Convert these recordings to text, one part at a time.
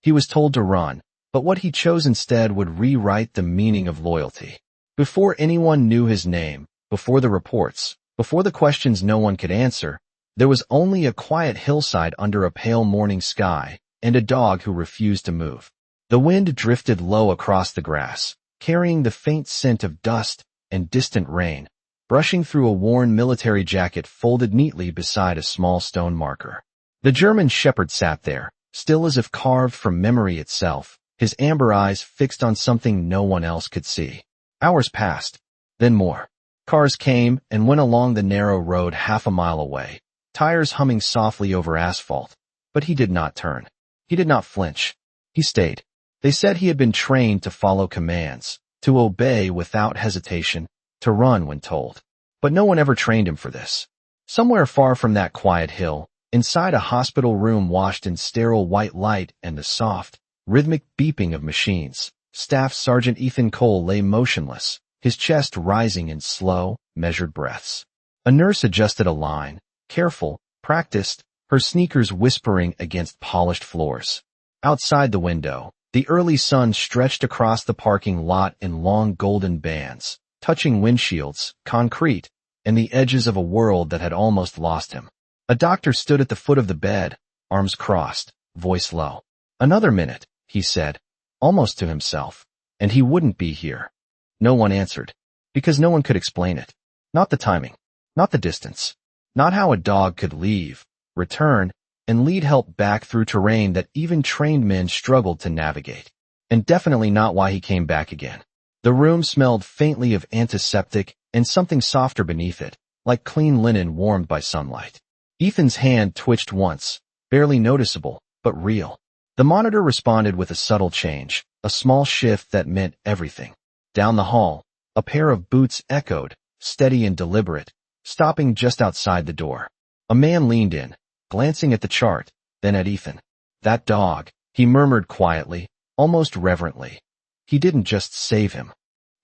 He was told to run, but what he chose instead would rewrite the meaning of loyalty. Before anyone knew his name, before the reports, before the questions no one could answer, there was only a quiet hillside under a pale morning sky, and a dog who refused to move. The wind drifted low across the grass, carrying the faint scent of dust and distant rain, brushing through a worn military jacket folded neatly beside a small stone marker. The German shepherd sat there, still as if carved from memory itself, his amber eyes fixed on something no one else could see. Hours passed, then more. Cars came and went along the narrow road half a mile away, tires humming softly over asphalt, but he did not turn. He did not flinch. He stayed. They said he had been trained to follow commands, to obey without hesitation, to run when told. But no one ever trained him for this. Somewhere far from that quiet hill, inside a hospital room washed in sterile white light and the soft, rhythmic beeping of machines, Staff Sergeant Ethan Cole lay motionless, his chest rising in slow, measured breaths. A nurse adjusted a line, careful, practiced, her sneakers whispering against polished floors. Outside the window, the early sun stretched across the parking lot in long golden bands, touching windshields, concrete, and the edges of a world that had almost lost him. A doctor stood at the foot of the bed, arms crossed, voice low. "Another minute," he said, almost to himself, and he wouldn't be here. No one answered, because no one could explain it. Not the timing, not the distance, not how a dog could leave, return, and lead help back through terrain that even trained men struggled to navigate. And definitely not why he came back again. The room smelled faintly of antiseptic and something softer beneath it, like clean linen warmed by sunlight. Ethan's hand twitched once, barely noticeable, but real. The monitor responded with a subtle change, a small shift that meant everything. Down the hall, a pair of boots echoed, steady and deliberate, stopping just outside the door. A man leaned in, glancing at the chart, then at Ethan. "That dog," he murmured quietly, almost reverently. "He didn't just save him."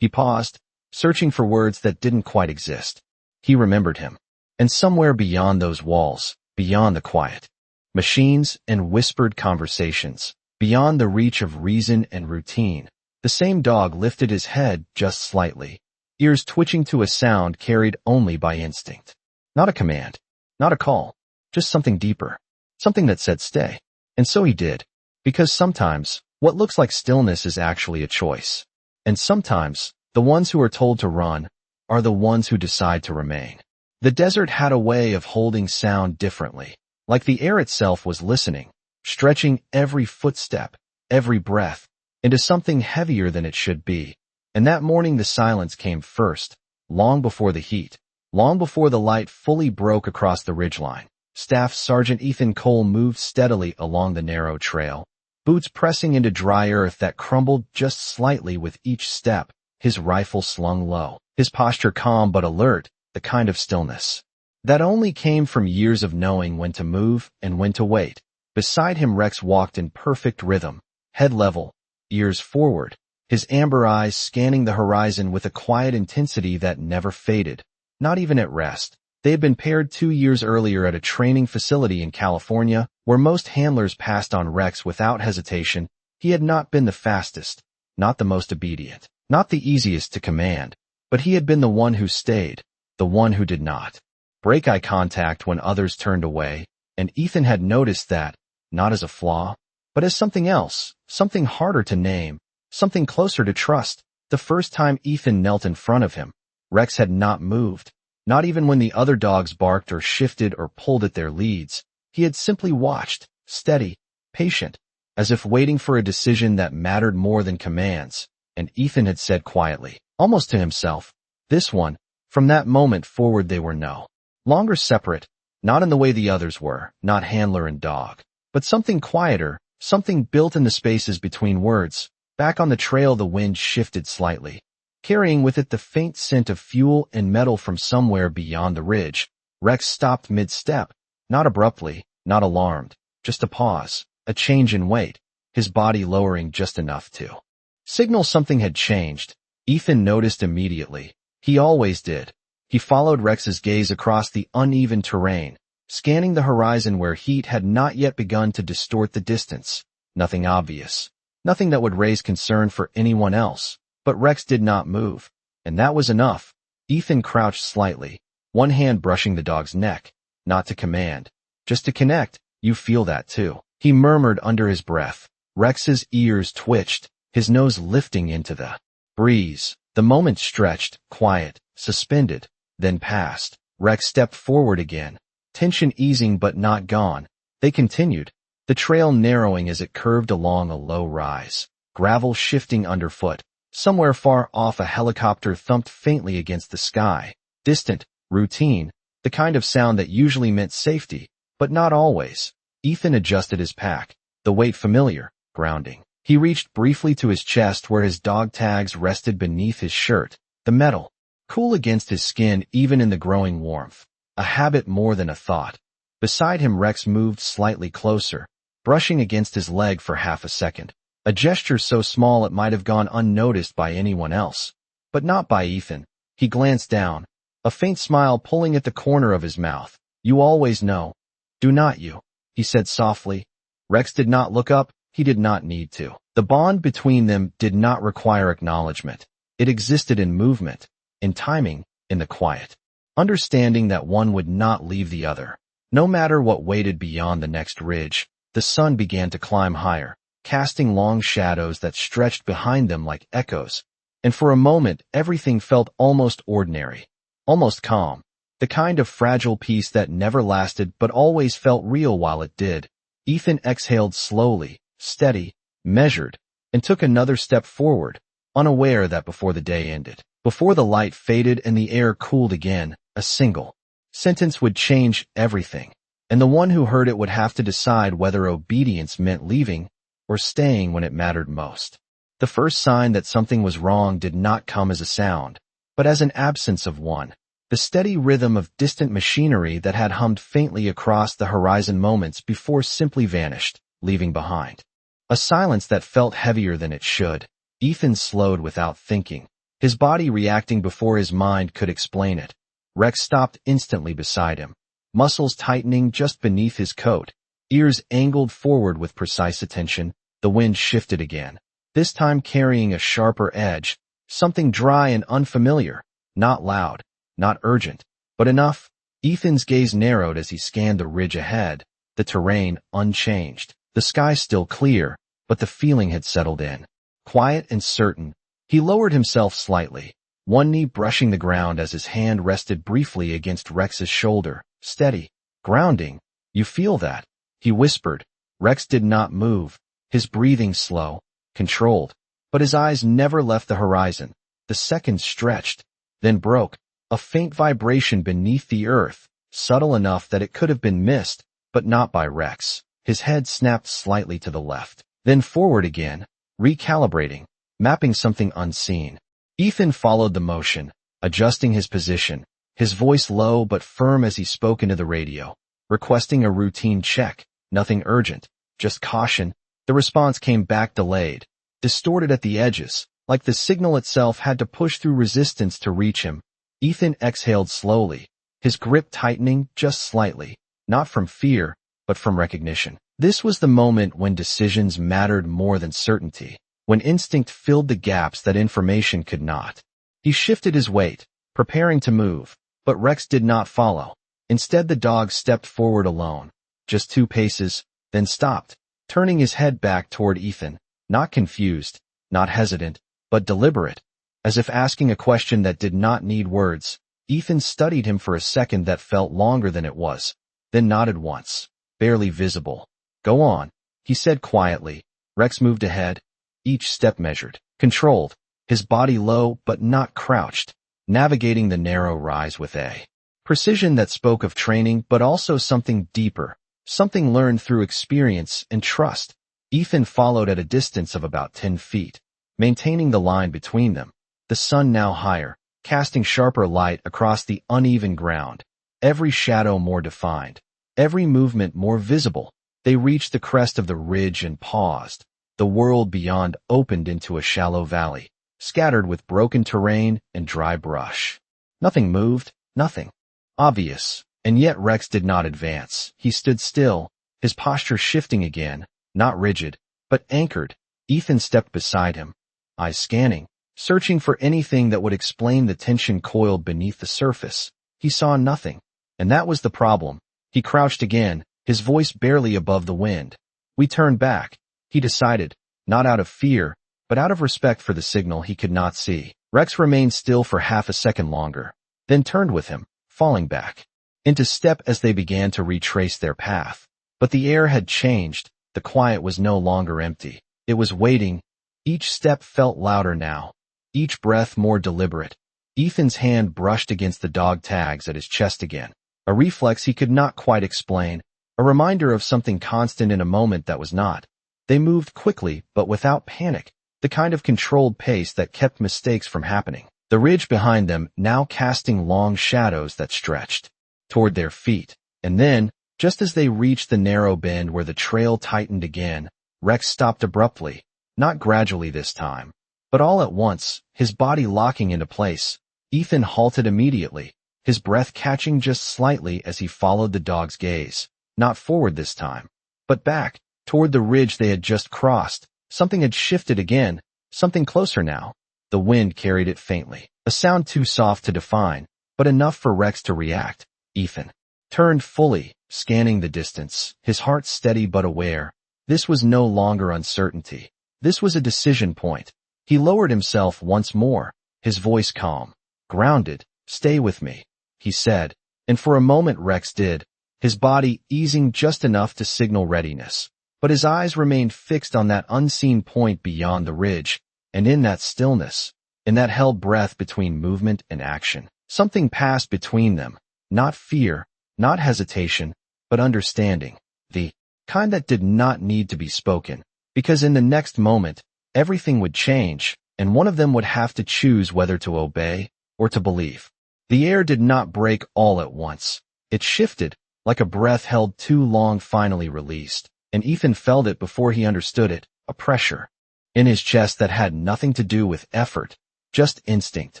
He paused, searching for words that didn't quite exist. He remembered him. And somewhere beyond those walls, beyond the quiet, machines and whispered conversations, beyond the reach of reason and routine, the same dog lifted his head just slightly, ears twitching to a sound carried only by instinct. Not a command, not a call, just something deeper, something that said stay. And so he did, because sometimes what looks like stillness is actually a choice. And sometimes the ones who are told to run are the ones who decide to remain. The desert had a way of holding sound differently, like the air itself was listening, stretching every footstep, every breath, into something heavier than it should be. And that morning the silence came first, long before the heat, long before the light fully broke across the ridgeline. Staff Sergeant Ethan Cole moved steadily along the narrow trail, boots pressing into dry earth that crumbled just slightly with each step, his rifle slung low, his posture calm but alert, the kind of stillness that only came from years of knowing when to move and when to wait. Beside him Rex walked in perfect rhythm, head level, ears forward, his amber eyes scanning the horizon with a quiet intensity that never faded, not even at rest. They had been paired 2 years earlier at a training facility in California, where most handlers passed on Rex without hesitation. He had not been the fastest, not the most obedient, not the easiest to command, but he had been the one who stayed, the one who did not break eye contact when others turned away, and Ethan had noticed that, not as a flaw, but as something else, something harder to name, something closer to trust. The first time Ethan knelt in front of him, Rex had not moved, not even when the other dogs barked or shifted or pulled at their leads. He had simply watched, steady, patient, as if waiting for a decision that mattered more than commands, and Ethan had said quietly, almost to himself, "This one." From that moment forward they were no longer separate, not in the way the others were, not handler and dog, but something quieter, something built in the spaces between words. Back on the trail the wind shifted slightly, carrying with it the faint scent of fuel and metal from somewhere beyond the ridge. Rex stopped mid-step, not abruptly, not alarmed, just a pause, a change in weight, his body lowering just enough to signal something had changed. Ethan noticed immediately. He always did. He followed Rex's gaze across the uneven terrain, scanning the horizon where heat had not yet begun to distort the distance. Nothing obvious. Nothing that would raise concern for anyone else. But Rex did not move. And that was enough. Ethan crouched slightly, one hand brushing the dog's neck. Not to command. Just to connect. You feel that too. He murmured under his breath. Rex's ears twitched, his nose lifting into the breeze. The moment stretched, quiet, suspended, then passed. Rex stepped forward again, tension easing but not gone. They continued, the trail narrowing as it curved along a low rise, gravel shifting underfoot. Somewhere far off a helicopter thumped faintly against the sky. Distant, routine, the kind of sound that usually meant safety, but not always. Ethan adjusted his pack, the weight familiar, grounding. He reached briefly to his chest where his dog tags rested beneath his shirt, the metal, cool against his skin even in the growing warmth. A habit more than a thought. Beside him Rex moved slightly closer, brushing against his leg for half a second. A gesture so small it might have gone unnoticed by anyone else. But not by Ethan. He glanced down, a faint smile pulling at the corner of his mouth. You always know. Do not you? He said softly. Rex did not look up. He did not need to. The bond between them did not require acknowledgement. It existed in movement, in timing, in the quiet. Understanding that one would not leave the other. No matter what waited beyond the next ridge, the sun began to climb higher, casting long shadows that stretched behind them like echoes. And for a moment, everything felt almost ordinary, almost calm. The kind of fragile peace that never lasted but always felt real while it did. Ethan exhaled slowly, steady, measured, and took another step forward, unaware that before the day ended, before the light faded and the air cooled again, a single sentence would change everything, and the one who heard it would have to decide whether obedience meant leaving or staying when it mattered most. The first sign that something was wrong did not come as a sound, but as an absence of one. The steady rhythm of distant machinery that had hummed faintly across the horizon moments before simply vanished, leaving behind a silence that felt heavier than it should. Ethan slowed without thinking, his body reacting before his mind could explain it. Rex stopped instantly beside him, muscles tightening just beneath his coat, ears angled forward with precise attention. The wind shifted again, this time carrying a sharper edge, something dry and unfamiliar, not loud, not urgent, but enough. Ethan's gaze narrowed as he scanned the ridge ahead, the terrain unchanged, the sky still clear, but the feeling had settled in. Quiet and certain, he lowered himself slightly, one knee brushing the ground as his hand rested briefly against Rex's shoulder. Steady, grounding. You feel that? He whispered. Rex did not move, his breathing slow, controlled, but his eyes never left the horizon. The seconds stretched, then broke, a faint vibration beneath the earth, subtle enough that it could have been missed, but not by Rex. His head snapped slightly to the left, then forward again, recalibrating, mapping something unseen. Ethan followed the motion, adjusting his position, his voice low but firm as he spoke into the radio, requesting a routine check. Nothing urgent, just caution. The response came back delayed, distorted at the edges, like the signal itself had to push through resistance to reach him. Ethan exhaled slowly, his grip tightening just slightly, not from fear, but from recognition. This was the moment when decisions mattered more than certainty, when instinct filled the gaps that information could not. He shifted his weight, preparing to move, but Rex did not follow. Instead, the dog stepped forward alone, just 2 paces, then stopped, turning his head back toward Ethan, not confused, not hesitant, but deliberate, as if asking a question that did not need words. Ethan studied him for a second that felt longer than it was, then nodded once, barely visible. Go on, he said quietly. Rex moved ahead, each step measured, controlled, his body low but not crouched, navigating the narrow rise with a precision that spoke of training but also something deeper, something learned through experience and trust. Ethan followed at a distance of about 10 feet, maintaining the line between them, the sun now higher, casting sharper light across the uneven ground, every shadow more defined, every movement more visible. They reached the crest of the ridge and paused. The world beyond opened into a shallow valley, scattered with broken terrain and dry brush. Nothing moved, nothing obvious, and yet Rex did not advance. He stood still, his posture shifting again, not rigid, But anchored, Ethan stepped beside him, eyes scanning, searching for anything that would explain the tension coiled beneath the surface. He saw nothing. And that was the problem. He crouched again, his voice barely above the wind. We turned back, he decided, not out of fear, but out of respect for the signal he could not see. Rex remained still for half a second longer, then turned with him, falling back into step as they began to retrace their path. But the air had changed, the quiet was no longer empty. It was waiting. Each step felt louder now, each breath more deliberate. Ethan's hand brushed against the dog tags at his chest again, a reflex he could not quite explain, a reminder of something constant in a moment that was not. They moved quickly, but without panic, the kind of controlled pace that kept mistakes from happening. The ridge behind them now casting long shadows that stretched toward their feet. And then, just as they reached the narrow bend where the trail tightened again, Rex stopped abruptly, not gradually this time, but all at once, his body locking into place. Ethan halted immediately, his breath catching just slightly as he followed the dog's gaze, not forward this time, but back, toward the ridge they had just crossed. Something had shifted again, something closer now. The wind carried it faintly, a sound too soft to define, but enough for Rex to react. Ethan turned fully, scanning the distance, his heart steady but aware. This was no longer uncertainty. This was a decision point. He lowered himself once more, his voice calm, grounded. "Stay with me," he said, and for a moment Rex did, his body easing just enough to signal readiness. But his eyes remained fixed on that unseen point beyond the ridge, and in that stillness, in that held breath between movement and action, something passed between them. Not fear, not hesitation, but understanding. The kind that did not need to be spoken, because in the next moment, everything would change, and one of them would have to choose whether to obey or to believe. The air did not break all at once. It shifted, like a breath held too long finally released, and Ethan felt it before he understood it, a pressure in his chest that had nothing to do with effort, just instinct,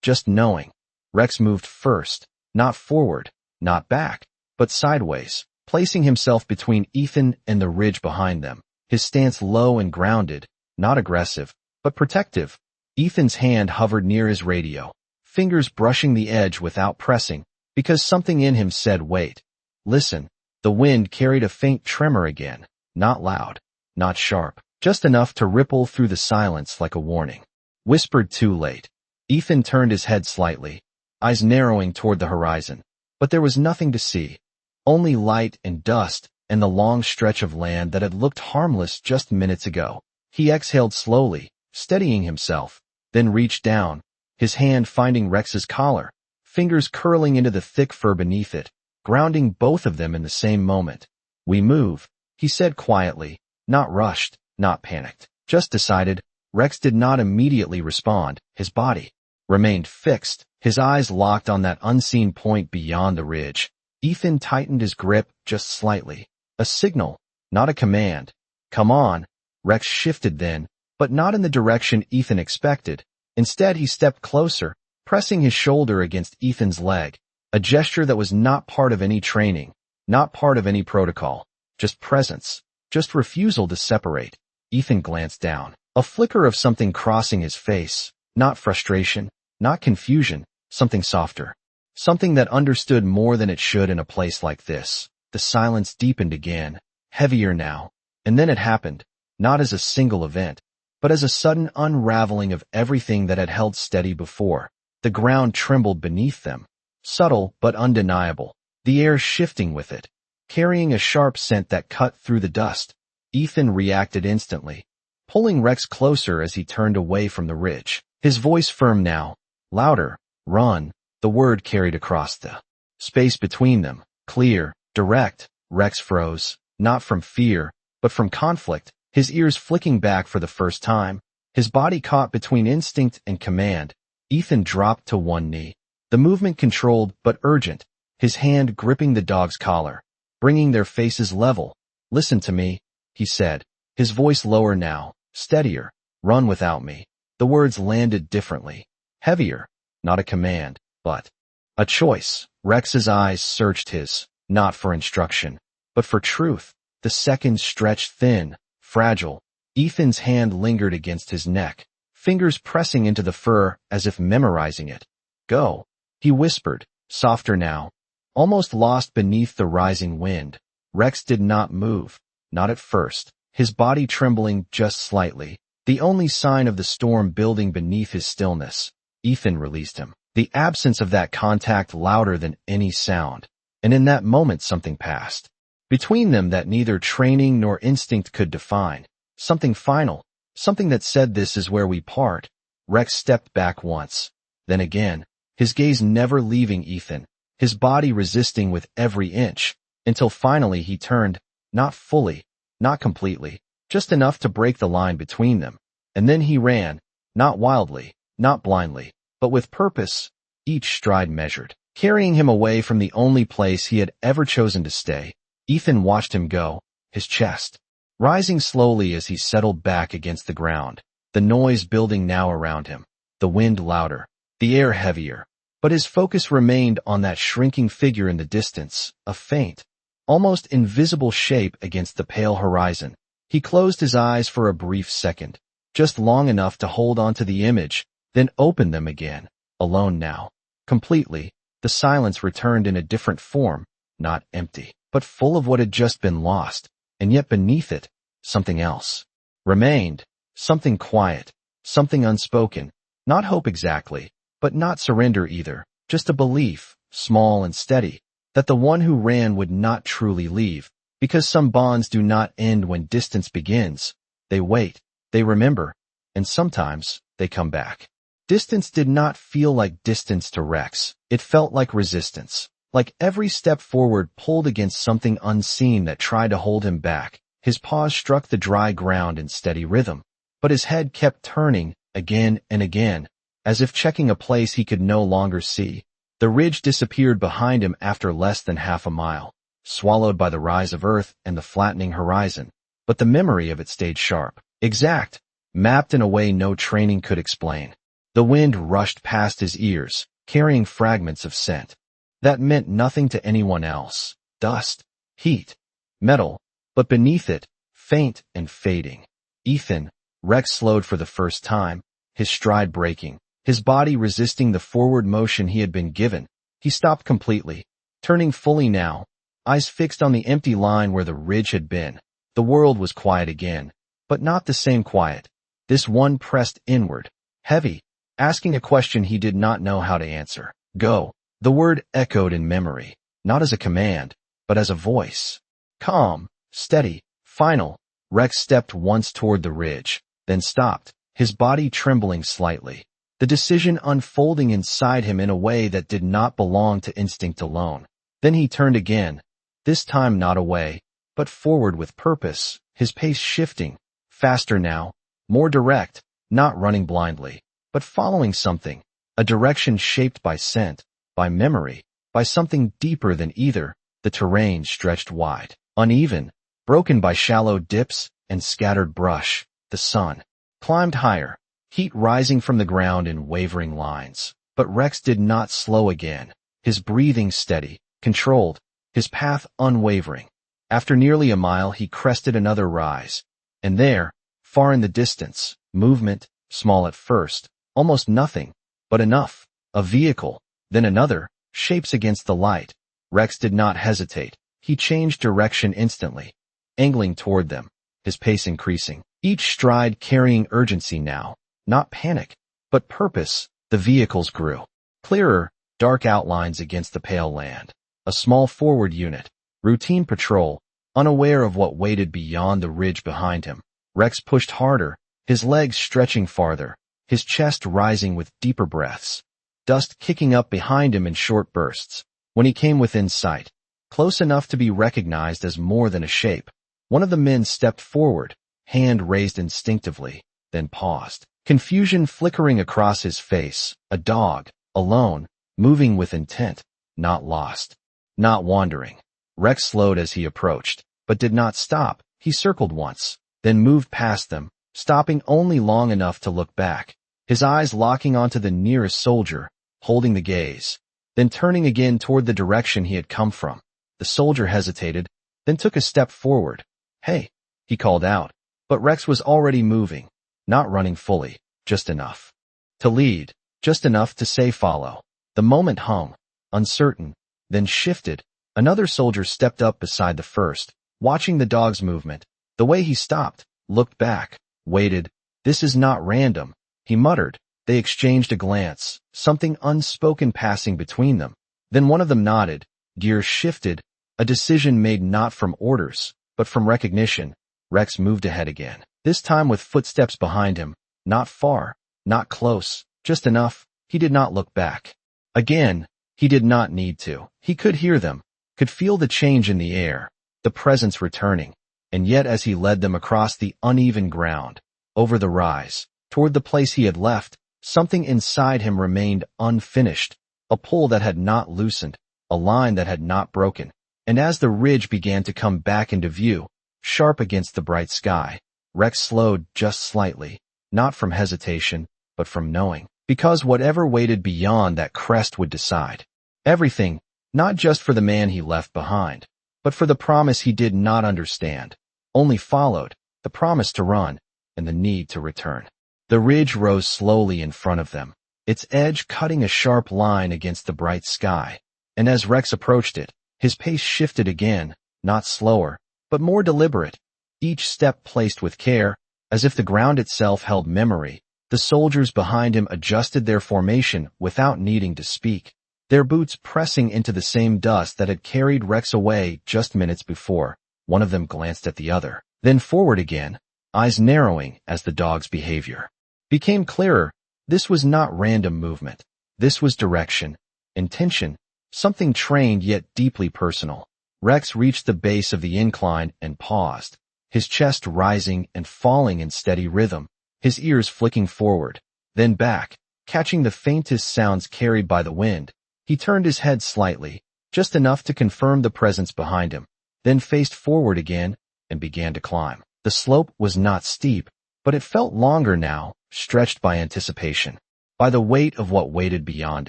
just knowing. Rex moved first, not forward, not back, but sideways, placing himself between Ethan and the ridge behind them, his stance low and grounded, not aggressive, but protective. Ethan's hand hovered near his radio, fingers brushing the edge without pressing, because something in him said wait. Listen. The wind carried a faint tremor again, not loud, not sharp, just enough to ripple through the silence like a warning. Whispered too late. Ethan turned his head slightly, eyes narrowing toward the horizon, but there was nothing to see, only light and dust and the long stretch of land that had looked harmless just minutes ago. He exhaled slowly, steadying himself, then reached down, his hand finding Rex's collar, fingers curling into the thick fur beneath it, grounding both of them in the same moment. "We move," he said quietly, not rushed, not panicked, just decided. Rex did not immediately respond. His body remained fixed, his eyes locked on that unseen point beyond the ridge. Ethan tightened his grip just slightly. A signal, not a command. "Come on." Rex shifted then, but not in the direction Ethan expected. Instead, he stepped closer, pressing his shoulder against Ethan's leg. A gesture that was not part of any training, not part of any protocol, just presence, just refusal to separate. Ethan glanced down, a flicker of something crossing his face, not frustration, not confusion, something softer, something that understood more than it should in a place like this. The silence deepened again, heavier now, and then it happened, not as a single event, but as a sudden unraveling of everything that had held steady before. The ground trembled beneath them. Subtle but undeniable, the air shifting with it, carrying a sharp scent that cut through the dust. Ethan reacted instantly, pulling Rex closer as he turned away from the ridge. His voice firm now, louder. "Run." The word carried across the space between them, clear, direct. Rex froze, not from fear, but from conflict, his ears flicking back for the first time, his body caught between instinct and command. Ethan dropped to one knee. The movement controlled but urgent, his hand gripping the dog's collar, bringing their faces level. "Listen to me," he said, his voice lower now, steadier. "Run without me." The words landed differently, heavier, not a command, but a choice. Rex's eyes searched his, not for instruction, but for truth. The seconds stretched thin, fragile. Ethan's hand lingered against his neck, fingers pressing into the fur as if memorizing it. "Go," he whispered, softer now, almost lost beneath the rising wind. Rex did not move, not at first, his body trembling just slightly, the only sign of the storm building beneath his stillness. Ethan released him, the absence of that contact louder than any sound, and in that moment something passed between them that neither training nor instinct could define. Something final, something that said, "This is where we part." Rex stepped back once, then again, his gaze never leaving Ethan, his body resisting with every inch, until finally he turned, not fully, not completely, just enough to break the line between them. And then he ran, not wildly, not blindly, but with purpose, each stride measured, carrying him away from the only place he had ever chosen to stay. Ethan watched him go, his chest rising slowly as he settled back against the ground, the noise building now around him, the wind louder, the air heavier, but his focus remained on that shrinking figure in the distance, a faint, almost invisible shape against the pale horizon. He closed his eyes for a brief second, just long enough to hold on to the image, then opened them again, alone now. Completely, the silence returned in a different form, not empty, but full of what had just been lost, and yet beneath it, something else remained, something quiet, something unspoken, not hope exactly, but not surrender either, just a belief, small and steady, that the one who ran would not truly leave, because some bonds do not end when distance begins. They wait, they remember, and sometimes they come back. Distance did not feel like distance to Rex. It felt like resistance, like every step forward pulled against something unseen that tried to hold him back. His paws struck the dry ground in steady rhythm, but his head kept turning again and again, as if checking a place he could no longer see. The ridge disappeared behind him after less than half a mile, swallowed by the rise of earth and the flattening horizon, but the memory of it stayed sharp, exact, mapped in a way no training could explain. The wind rushed past his ears, carrying fragments of scent that meant nothing to anyone else. Dust, heat, metal, but beneath it, faint and fading. Ethan, Rex slowed for the first time, his stride breaking, his body resisting the forward motion he had been given. He stopped completely, turning fully now, eyes fixed on the empty line where the ridge had been. The world was quiet again, but not the same quiet. This one pressed inward, heavy, asking a question he did not know how to answer. "Go." The word echoed in memory, not as a command, but as a voice. Calm, steady, final. Rex stepped once toward the ridge, then stopped, his body trembling slightly, the decision unfolding inside him in a way that did not belong to instinct alone. Then he turned again, this time not away, but forward with purpose, his pace shifting, faster now, more direct, not running blindly, but following something, a direction shaped by scent, by memory, by something deeper than either. The terrain stretched wide, uneven, broken by shallow dips and scattered brush. The sun climbed higher, heat rising from the ground in wavering lines. But Rex did not slow again, his breathing steady, controlled, his path unwavering. After nearly a mile he crested another rise, and there, far in the distance, movement, small at first, almost nothing, but enough, a vehicle, then another, shapes against the light. Rex did not hesitate. He changed direction instantly, angling toward them, his pace increasing, each stride carrying urgency now, not panic, but purpose. The vehicles grew clearer, dark outlines against the pale land. A small forward unit, routine patrol, unaware of what waited beyond the ridge behind him. Rex pushed harder, his legs stretching farther, his chest rising with deeper breaths, dust kicking up behind him in short bursts. When he came within sight, close enough to be recognized as more than a shape, one of the men stepped forward, hand raised instinctively, then paused, confusion flickering across his face. A dog, alone, moving with intent, not lost, not wandering. Rex slowed as he approached, but did not stop. He circled once, then moved past them, stopping only long enough to look back, his eyes locking onto the nearest soldier, holding the gaze, then turning again toward the direction he had come from. The soldier hesitated, then took a step forward. "Hey," he called out, But Rex was already moving, not running fully, just enough to lead, just enough to say follow. The moment hung, uncertain, then shifted. Another soldier stepped up beside the first, watching the dog's movement. The way he stopped, looked back, waited. "This is not random," he muttered. They exchanged a glance, something unspoken passing between them. Then one of them nodded, gears shifted, a decision made not from orders, but from recognition. Rex moved ahead again, this time with footsteps behind him, not far, not close, just enough. He did not look back. Again, he did not need to. He could hear them, could feel the change in the air, the presence returning. And yet as he led them across the uneven ground, over the rise, toward the place he had left, something inside him remained unfinished, a pull that had not loosened, a line that had not broken. And as the ridge began to come back into view, sharp against the bright sky, Rex slowed just slightly, not from hesitation, but from knowing. Because whatever waited beyond that crest would decide everything, not just for the man he left behind, but for the promise he did not understand, only followed, the promise to run, and the need to return. The ridge rose slowly in front of them, its edge cutting a sharp line against the bright sky. And as Rex approached it, his pace shifted again, not slower, but more deliberate, each step placed with care, as if the ground itself held memory. The soldiers behind him adjusted their formation without needing to speak, their boots pressing into the same dust that had carried Rex away just minutes before. One of them glanced at the other, then forward again, eyes narrowing as the dog's behavior became clearer. This was not random movement. This was direction, intention, something trained yet deeply personal. Rex reached the base of the incline and paused, his chest rising and falling in steady rhythm, his ears flicking forward, then back, catching the faintest sounds carried by the wind. He turned his head slightly, just enough to confirm the presence behind him, then faced forward again and began to climb. The slope was not steep, but it felt longer now, stretched by anticipation, by the weight of what waited beyond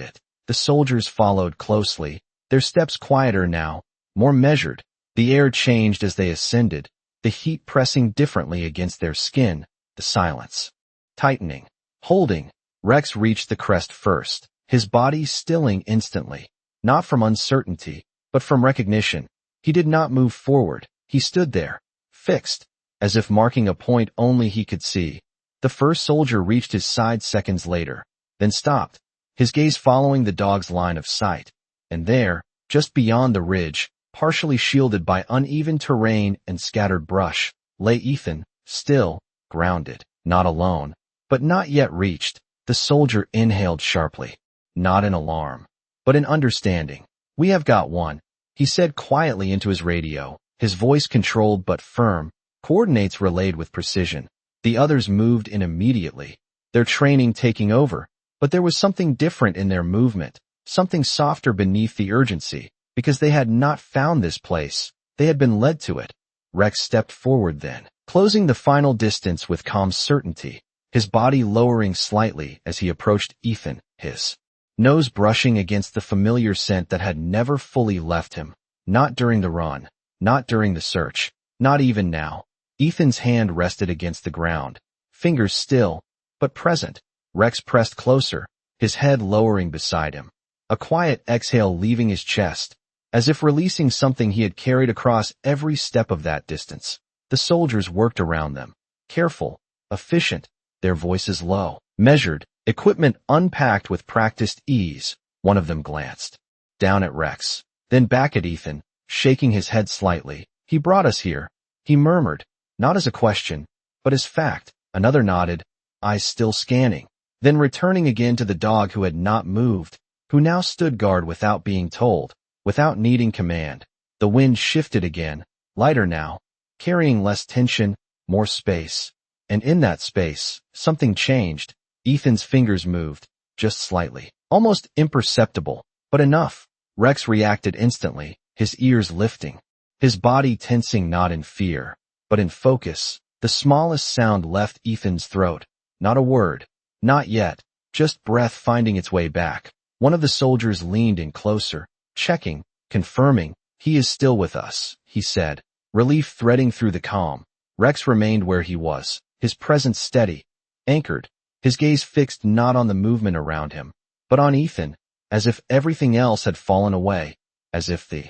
it. The soldiers followed closely, their steps quieter now, more measured. The air changed as they ascended, the heat pressing differently against their skin, the silence tightening, holding. Rex reached the crest first, his body stilling instantly, not from uncertainty, but from recognition. He did not move forward. He stood there, fixed, as if marking a point only he could see. The first soldier reached his side seconds later, then stopped, his gaze following the dog's line of sight. And there, just beyond the ridge, partially shielded by uneven terrain and scattered brush, lay Ethan, still, grounded, not alone, but not yet reached. The soldier inhaled sharply, not in alarm, but in understanding. "We have got one," he said quietly into his radio, his voice controlled but firm, coordinates relayed with precision. The others moved in immediately, their training taking over, but there was something different in their movement, something softer beneath the urgency, because they had not found this place, they had been led to it. Rex stepped forward then, closing the final distance with calm certainty, his body lowering slightly as he approached Ethan, his nose brushing against the familiar scent that had never fully left him, not during the run, not during the search, not even now. Ethan's hand rested against the ground, fingers still, but present. Rex pressed closer, his head lowering beside him, a quiet exhale leaving his chest, as if releasing something he had carried across every step of that distance. The soldiers worked around them, careful, efficient, their voices low, measured, equipment unpacked with practiced ease. One of them glanced down at Rex, then back at Ethan, shaking his head slightly. "He brought us here," he murmured, not as a question, but as fact. Another nodded, eyes still scanning, then returning again to the dog who had not moved, who now stood guard without being told, without needing command. The wind shifted again, lighter now, carrying less tension, more space. And in that space, something changed. Ethan's fingers moved, just slightly, almost imperceptible, but enough. Rex reacted instantly, his ears lifting, his body tensing not in fear, but in focus. The smallest sound left Ethan's throat. Not a word. Not yet. Just breath finding its way back. One of the soldiers leaned in closer, checking, confirming. "He is still with us," he said, relief threading through the calm. Rex remained where he was, his presence steady, anchored, his gaze fixed not on the movement around him, but on Ethan, as if everything else had fallen away, as if the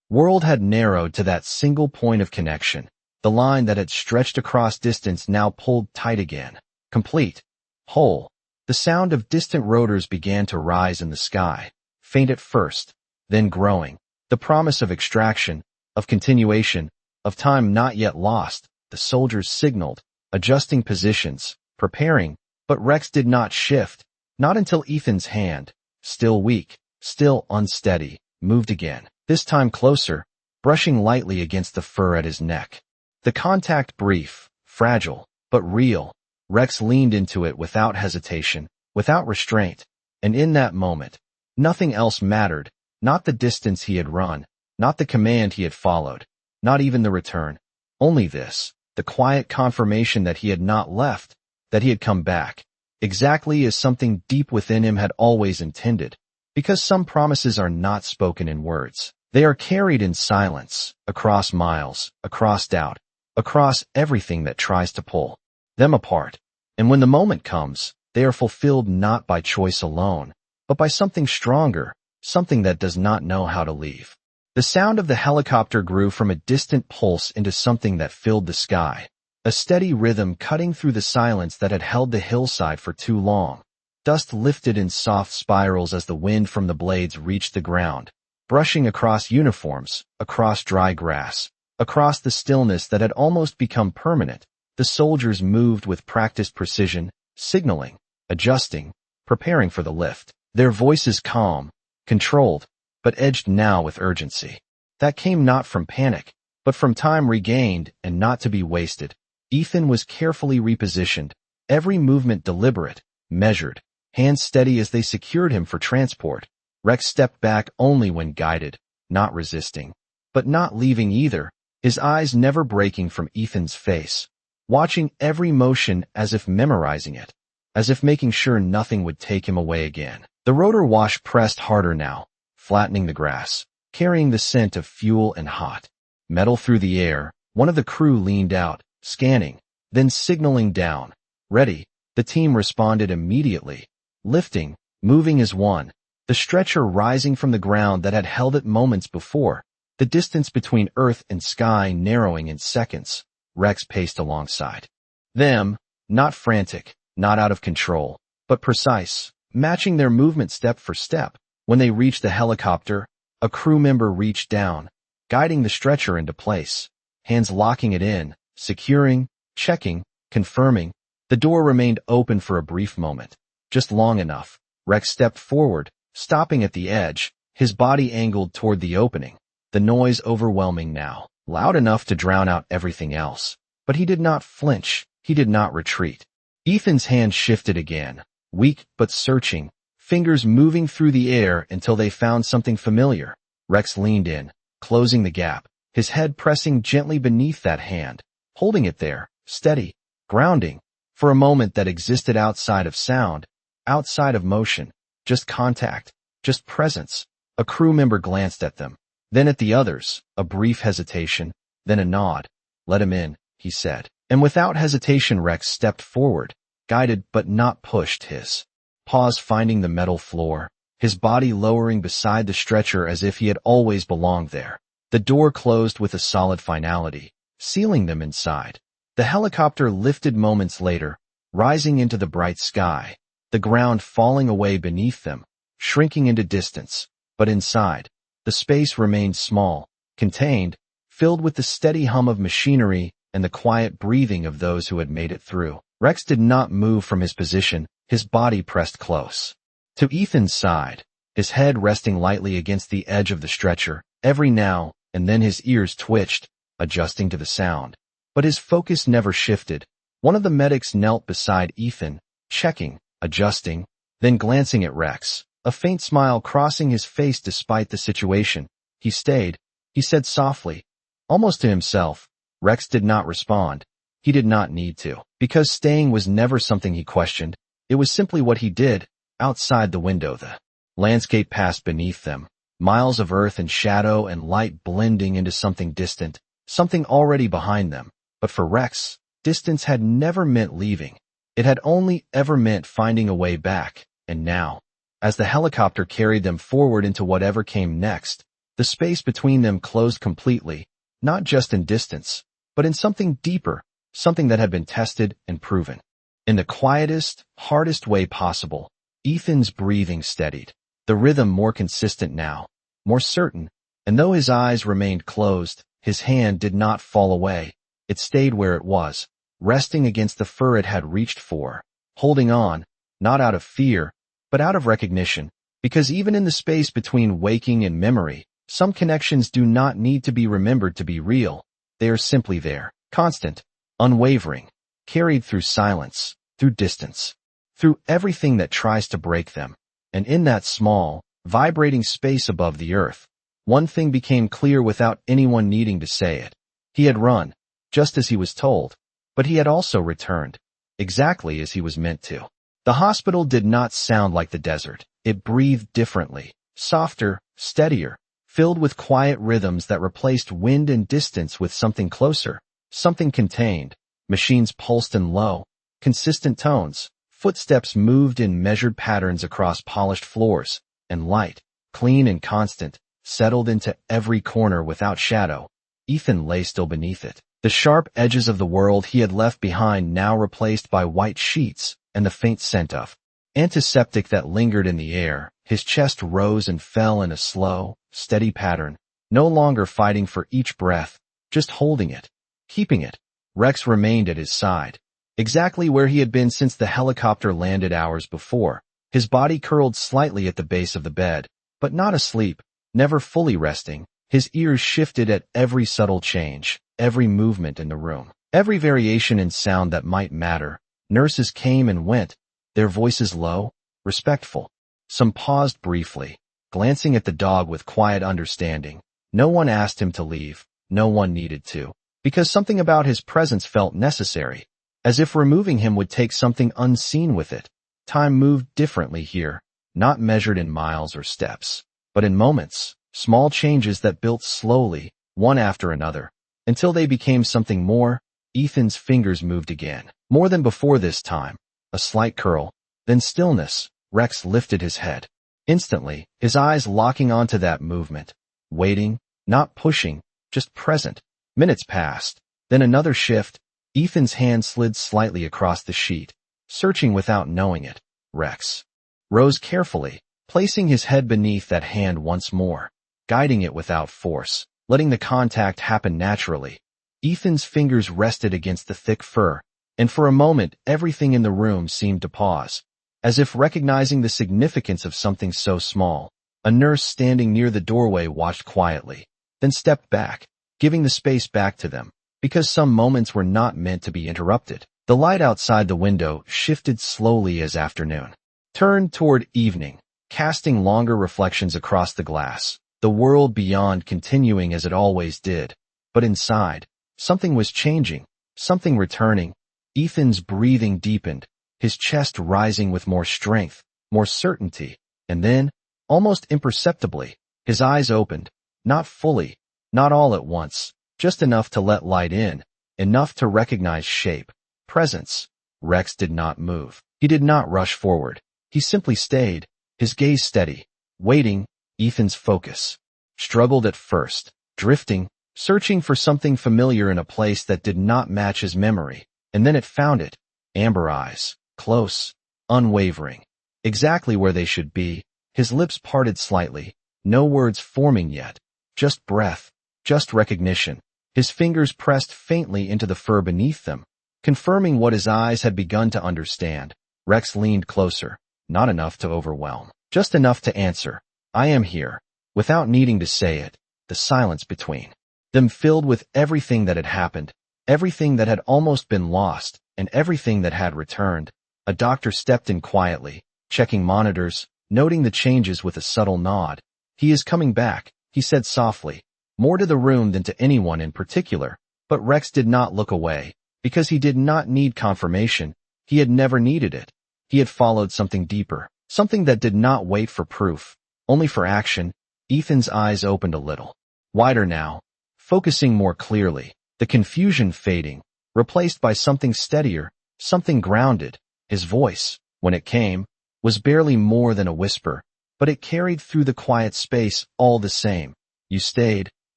world had narrowed to that single point of connection. The line that had stretched across distance now pulled tight again, complete, whole. The sound of distant rotors began to rise in the sky, faint at first, then growing. The promise of extraction, of continuation, of time not yet lost. The soldiers signaled, adjusting positions, preparing, but Rex did not shift, not until Ethan's hand, still weak, still unsteady, moved again, this time closer, brushing lightly against the fur at his neck. The contact brief, fragile, but real. Rex leaned into it without hesitation, without restraint, and in that moment, nothing else mattered, not the distance he had run, not the command he had followed, not even the return. Only this, the quiet confirmation that he had not left, that he had come back, exactly as something deep within him had always intended. Because some promises are not spoken in words. They are carried in silence, across miles, across doubt, across everything that tries to pull them apart. And when the moment comes, they are fulfilled not by choice alone, but by something stronger, something that does not know how to leave. The sound of the helicopter grew from a distant pulse into something that filled the sky, a steady rhythm cutting through the silence that had held the hillside for too long. Dust lifted in soft spirals as the wind from the blades reached the ground, brushing across uniforms, across dry grass, across the stillness that had almost become permanent. The soldiers moved with practiced precision, signaling, adjusting, preparing for the lift. Their voices calm, controlled, but edged now with urgency. That came not from panic, but from time regained and not to be wasted. Ethan was carefully repositioned, every movement deliberate, measured, hands steady as they secured him for transport. Rex stepped back only when guided, not resisting, but not leaving either, his eyes never breaking from Ethan's face, watching every motion as if memorizing it, as if making sure nothing would take him away again. The rotor wash pressed harder now, flattening the grass, carrying the scent of fuel and hot metal through the air. One of the crew leaned out, scanning, then signaling down. Ready. The team responded immediately, lifting, moving as one, the stretcher rising from the ground that had held it moments before, the distance between earth and sky narrowing in seconds. Rex paced alongside them, not frantic, not out of control, but precise, matching their movement step for step. When they reached the helicopter, a crew member reached down, guiding the stretcher into place, hands locking it in, securing, checking, confirming. The door remained open for a brief moment, just long enough. Rex stepped forward, stopping at the edge, his body angled toward the opening, the noise overwhelming now, loud enough to drown out everything else. But he did not flinch, he did not retreat. Ethan's hand shifted again, weak but searching, fingers moving through the air until they found something familiar. Rex leaned in, closing the gap, his head pressing gently beneath that hand, holding it there, steady, grounding, for a moment that existed outside of sound, outside of motion, just contact, just presence. A crew member glanced at them, then at the others, a brief hesitation, then a nod. "Let him in," he said. And without hesitation Rex stepped forward, guided but not pushed, his paws finding the metal floor, his body lowering beside the stretcher as if he had always belonged there. The door closed with a solid finality, sealing them inside. The helicopter lifted moments later, rising into the bright sky, the ground falling away beneath them, shrinking into distance. But inside, the space remained small, contained, filled with the steady hum of machinery and the quiet breathing of those who had made it through. Rex did not move from his position, his body pressed close to Ethan's side, his head resting lightly against the edge of the stretcher. Every now and then his ears twitched, adjusting to the sound. But his focus never shifted. One of the medics knelt beside Ethan, checking, adjusting, then glancing at Rex, a faint smile crossing his face despite the situation. "He stayed," he said softly, almost to himself. Rex did not respond. He did not need to, because staying was never something he questioned. It was simply what he did. Outside the window, the landscape passed beneath them, miles of earth and shadow and light blending into something distant, something already behind them, But for Rex, distance had never meant leaving. It had only ever meant finding a way back. And now, as the helicopter carried them forward into whatever came next, the space between them closed completely, not just in distance, but in something deeper, something that had been tested and proven. In the quietest, hardest way possible, Ethan's breathing steadied, the rhythm more consistent now, more certain, and though his eyes remained closed, his hand did not fall away. It stayed where it was, resting against the fur it had reached for, holding on, not out of fear, but out of recognition, because even in the space between waking and memory, some connections do not need to be remembered to be real. They are simply there, constant, unwavering, carried through silence, through distance, through everything that tries to break them. And in that small, vibrating space above the earth, one thing became clear without anyone needing to say it. He had run, just as he was told, but he had also returned, exactly as he was meant to. The hospital did not sound like the desert. It breathed differently, softer, steadier, filled with quiet rhythms that replaced wind and distance with something closer, something contained. Machines pulsed in low, consistent tones. Footsteps moved in measured patterns across polished floors, and light, clean and constant, settled into every corner without shadow. Ethan lay still beneath it. The sharp edges of the world he had left behind now replaced by white sheets and the faint scent of antiseptic that lingered in the air. His chest rose and fell in a slow, steady pattern, no longer fighting for each breath, just holding it, keeping it. Rex remained at his side, exactly where he had been since the helicopter landed hours before. His body curled slightly at the base of the bed, but not asleep, never fully resting. His ears shifted at every subtle change, every movement in the room, every variation in sound that might matter. Nurses came and went, their voices low, respectful. Some paused briefly, glancing at the dog with quiet understanding. No one asked him to leave, no one needed to, because something about his presence felt necessary, as if removing him would take something unseen with it. Time moved differently here, not measured in miles or steps, but in moments, small changes that built slowly, one after another, until they became something more. Ethan's fingers moved again, more than before this time. A slight curl, then stillness. Rex lifted his head. Instantly, his eyes locking onto that movement. Waiting, not pushing, just present. Minutes passed. Then another shift. Ethan's hand slid slightly across the sheet, searching without knowing it. Rex rose carefully, placing his head beneath that hand once more, guiding it without force, letting the contact happen naturally. Ethan's fingers rested against the thick fur, and for a moment everything in the room seemed to pause, as if recognizing the significance of something so small. A nurse standing near the doorway watched quietly, then stepped back, giving the space back to them, because some moments were not meant to be interrupted. The light outside the window shifted slowly as afternoon turned toward evening, casting longer reflections across the glass, the world beyond continuing as it always did. But inside, something was changing, something returning. Ethan's breathing deepened, his chest rising with more strength, more certainty, and then, almost imperceptibly, his eyes opened, not fully, not all at once, just enough to let light in, enough to recognize shape, presence. Rex did not move. He did not rush forward. He simply stayed, his gaze steady, waiting. Ethan's focus struggled at first, drifting, searching for something familiar in a place that did not match his memory, and then it found it. Amber eyes, close, unwavering, exactly where they should be. His lips parted slightly, no words forming yet, just breath, just recognition. His fingers pressed faintly into the fur beneath them, confirming what his eyes had begun to understand. Rex leaned closer, not enough to overwhelm, just enough to answer, "I am here," without needing to say it. The silence between them filled with everything that had happened, everything that had almost been lost, and everything that had returned. A doctor stepped in quietly, checking monitors, noting the changes with a subtle nod. "He is coming back," he said softly, more to the room than to anyone in particular. But Rex did not look away, because he did not need confirmation. He had never needed it. He had followed something deeper, something that did not wait for proof, only for action. Ethan's eyes opened a little wider now, focusing more clearly, the confusion fading, replaced by something steadier, something grounded. His voice, when it came, was barely more than a whisper, but it carried through the quiet space all the same. You stayed.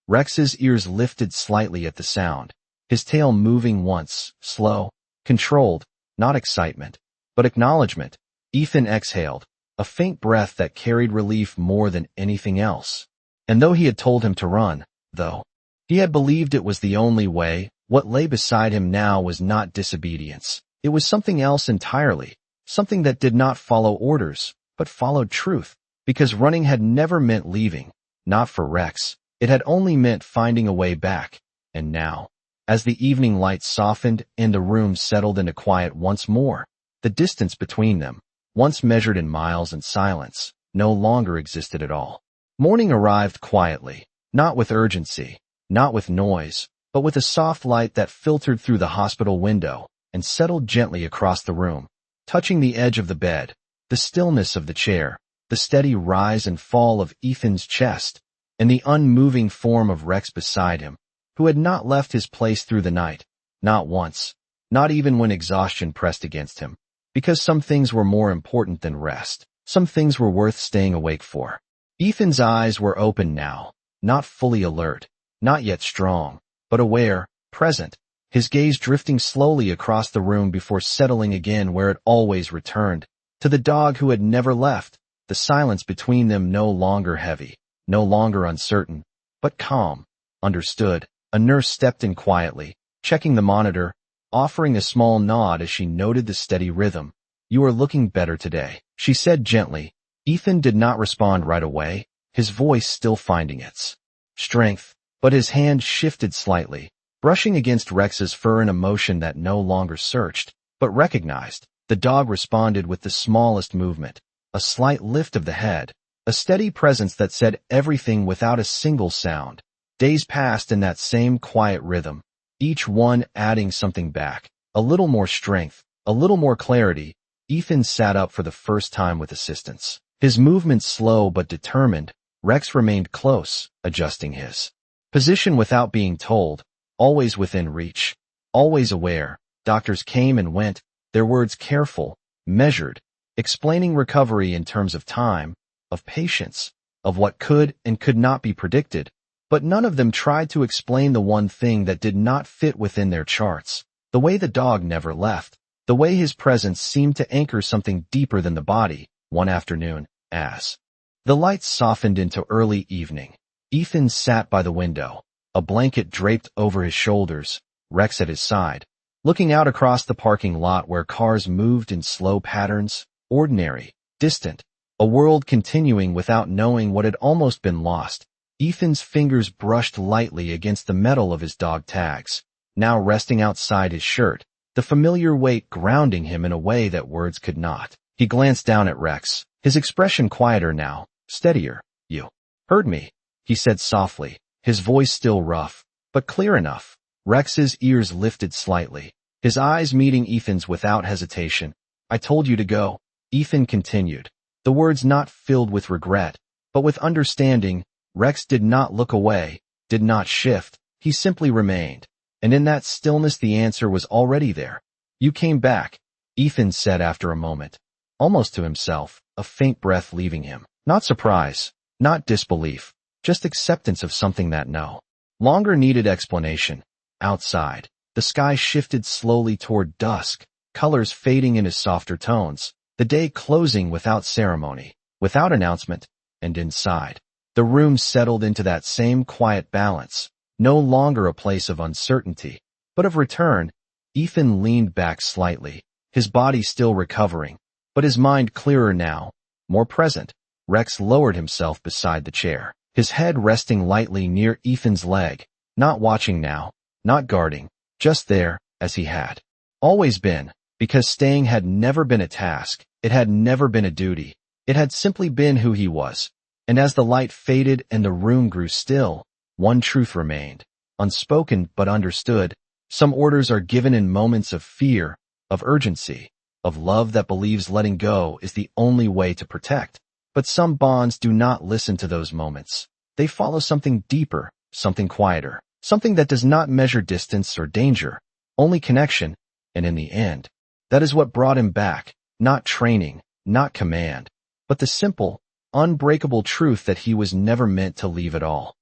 Rex's ears lifted slightly at the sound, his tail moving once, slow, controlled, not excitement, but acknowledgement. Ethan exhaled, a faint breath that carried relief more than anything else. And though he had told him to run, though he had believed it was the only way, what lay beside him now was not disobedience. It was something else entirely, something that did not follow orders, but followed truth, because running had never meant leaving, not for Rex. It had only meant finding a way back. And now, as the evening light softened and the room settled into quiet once more, the distance between them, once measured in miles and silence, no longer existed at all. Morning arrived quietly, not with urgency, not with noise, but with a soft light that filtered through the hospital window and settled gently across the room, touching the edge of the bed, the stillness of the chair, the steady rise and fall of Ethan's chest, and the unmoving form of Rex beside him, who had not left his place through the night, not once, not even when exhaustion pressed against him, because some things were more important than rest, some things were worth staying awake for. Ethan's eyes were open now, not fully alert, not yet strong, but aware, present, his gaze drifting slowly across the room before settling again where it always returned, to the dog who had never left, the silence between them no longer heavy, no longer uncertain, but calm, understood. A nurse stepped in quietly, checking the monitor, offering a small nod as she noted the steady rhythm. "You are looking better today," she said gently. Ethan did not respond right away, his voice still finding its strength, but his hand shifted slightly, brushing against Rex's fur in a motion that no longer searched, but recognized. The dog responded with the smallest movement, a slight lift of the head, a steady presence that said everything without a single sound. Days passed in that same quiet rhythm, each one adding something back, a little more strength, a little more clarity. Ethan sat up for the first time with assistance. His movements slow but determined. Rex remained close, adjusting his position without being told, always within reach, always aware. Doctors came and went, their words careful, measured, explaining recovery in terms of time, of patience, of what could and could not be predicted, but none of them tried to explain the one thing that did not fit within their charts, the way the dog never left, the way his presence seemed to anchor something deeper than the body. One afternoon, as the lights softened into early evening, Ethan sat by the window, a blanket draped over his shoulders, Rex at his side, looking out across the parking lot where cars moved in slow patterns, ordinary, distant, a world continuing without knowing what had almost been lost. Ethan's fingers brushed lightly against the metal of his dog tags, now resting outside his shirt, the familiar weight grounding him in a way that words could not. He glanced down at Rex, his expression quieter now, steadier. "You heard me," he said softly, his voice still rough, but clear enough. Rex's ears lifted slightly, his eyes meeting Ethan's without hesitation. "I told you to go," Ethan continued, the words not filled with regret, but with understanding. Rex did not look away, did not shift, he simply remained, and in that stillness the answer was already there. "You came back," Ethan said after a moment, almost to himself, a faint breath leaving him. Not surprise, not disbelief, just acceptance of something that no longer needed explanation. Outside, the sky shifted slowly toward dusk, colors fading into softer tones, the day closing without ceremony, without announcement, and inside, the room settled into that same quiet balance, no longer a place of uncertainty, but of return. Ethan leaned back slightly, his body still recovering, but his mind clearer now, more present. Rex lowered himself beside the chair, his head resting lightly near Ethan's leg, not watching now, not guarding, just there, as he had always been, because staying had never been a task, it had never been a duty, it had simply been who he was. And as the light faded and the room grew still, one truth remained, unspoken but understood. Some orders are given in moments of fear, of urgency, of love that believes letting go is the only way to protect. But some bonds do not listen to those moments. They follow something deeper, something quieter, something that does not measure distance or danger, only connection, and in the end, that is what brought him back, not training, not command, but the simple, unbreakable truth that he was never meant to leave at all.